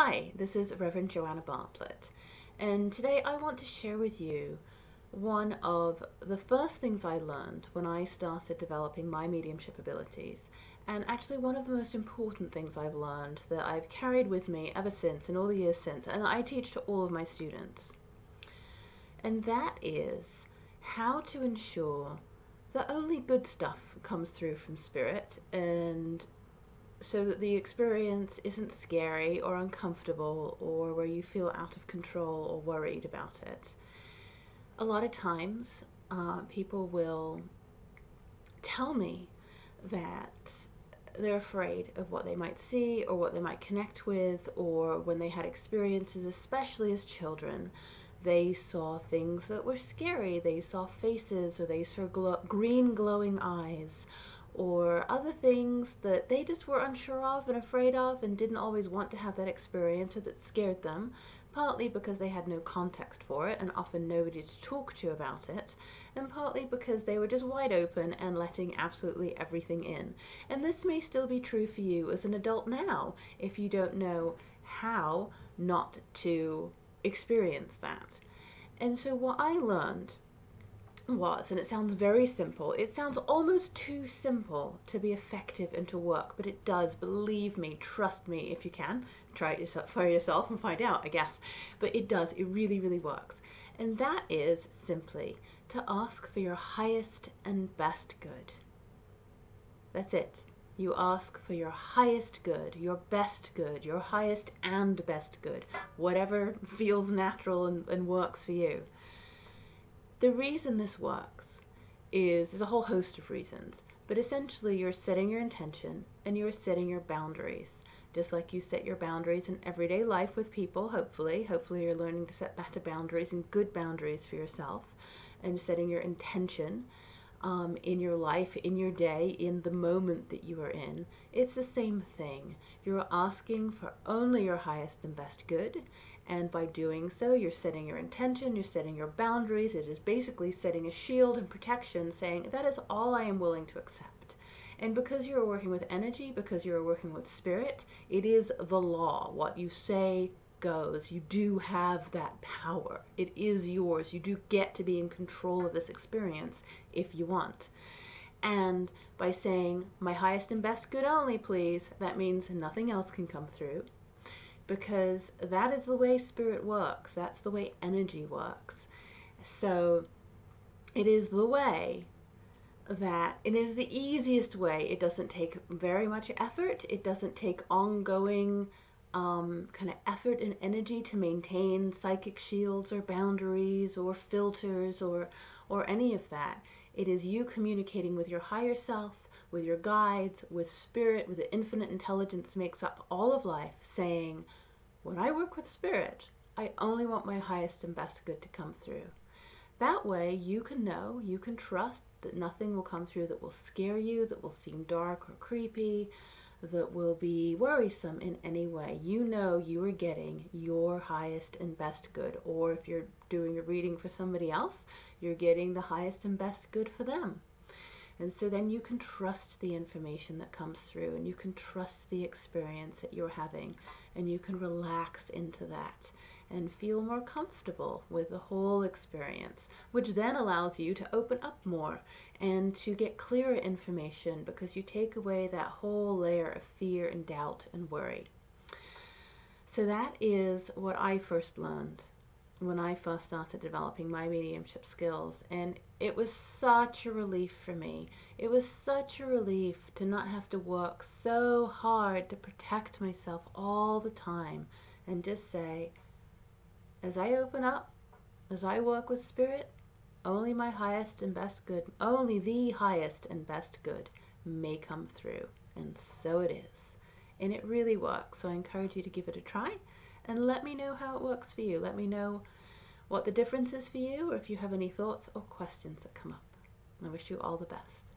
Hi, this is Reverend Joanna Bartlett, and today I want to share with you one of the first things I learned when I started developing my mediumship abilities, and actually one of the most important things I've learned that I've carried with me ever since, in all the years since, and I teach to all of my students. And that is how to ensure that only good stuff comes through from Spirit, and so that the experience isn't scary or uncomfortable or where you feel out of control or worried about it. A lot of times, people will tell me that they're afraid of what they might see or what they might connect with, or when they had experiences, especially as children, they saw things that were scary. They saw faces, or they saw green glowing eyes, or other things that they just were unsure of and afraid of and didn't always want to have that experience, or that scared them, partly because they had no context for it and often nobody to talk to about it, and partly because they were just wide open and letting absolutely everything in. And this may still be true for you as an adult now, if you don't know how not to experience that. And so what I learned was, and it sounds very simple, it sounds almost too simple to be effective and to work, but it does, believe me, trust me, if you can, try it yourself, for yourself and find out, I guess, but it does, it really, really works. And that is simply to ask for your highest and best good. That's it. You ask for your highest good, your best good, your highest and best good, whatever feels natural and works for you. The reason this works is there's a whole host of reasons, but essentially you're setting your intention and you're setting your boundaries. Just like you set your boundaries in everyday life with people, hopefully you're learning to set better boundaries and good boundaries for yourself, and setting your intention in your life, in your day, in the moment that you are in. It's the same thing. You're asking for only your highest and best good, and by doing so, you're setting your intention, you're setting your boundaries. It is basically setting a shield and protection, saying, that is all I am willing to accept. And because you're working with energy, because you're working with spirit, it is the law. What you say goes. You do have that power. It is yours. You do get to be in control of this experience if you want. And by saying, my highest and best good only, please, that means nothing else can come through. Because that is the way spirit works. That's the way energy works. So it is the way that it is the easiest way. It doesn't take very much effort. It doesn't take ongoing kind of effort and energy to maintain psychic shields or boundaries or filters or any of that. It is you communicating with your higher self, with your guides, with spirit, with the infinite intelligence makes up all of life, saying, when I work with spirit, I only want my highest and best good to come through. That way you can know, you can trust that nothing will come through that will scare you, that will seem dark or creepy, that will be worrisome in any way. You know you are getting your highest and best good. Or if you're doing a reading for somebody else, you're getting the highest and best good for them. And so then you can trust the information that comes through, and you can trust the experience that you're having, and you can relax into that and feel more comfortable with the whole experience, which then allows you to open up more and to get clearer information, because you take away that whole layer of fear and doubt and worry. So that is what I first learned when I first started developing my mediumship skills, and it was such a relief for me. It was such a relief to not have to work so hard to protect myself all the time, and just say, as I open up, as I work with spirit, only my highest and best good, only the highest and best good may come through. And so it is. And it really works. So I encourage you to give it a try and let me know how it works for you. Let me know what the difference is for you, or if you have any thoughts or questions that come up. I wish you all the best.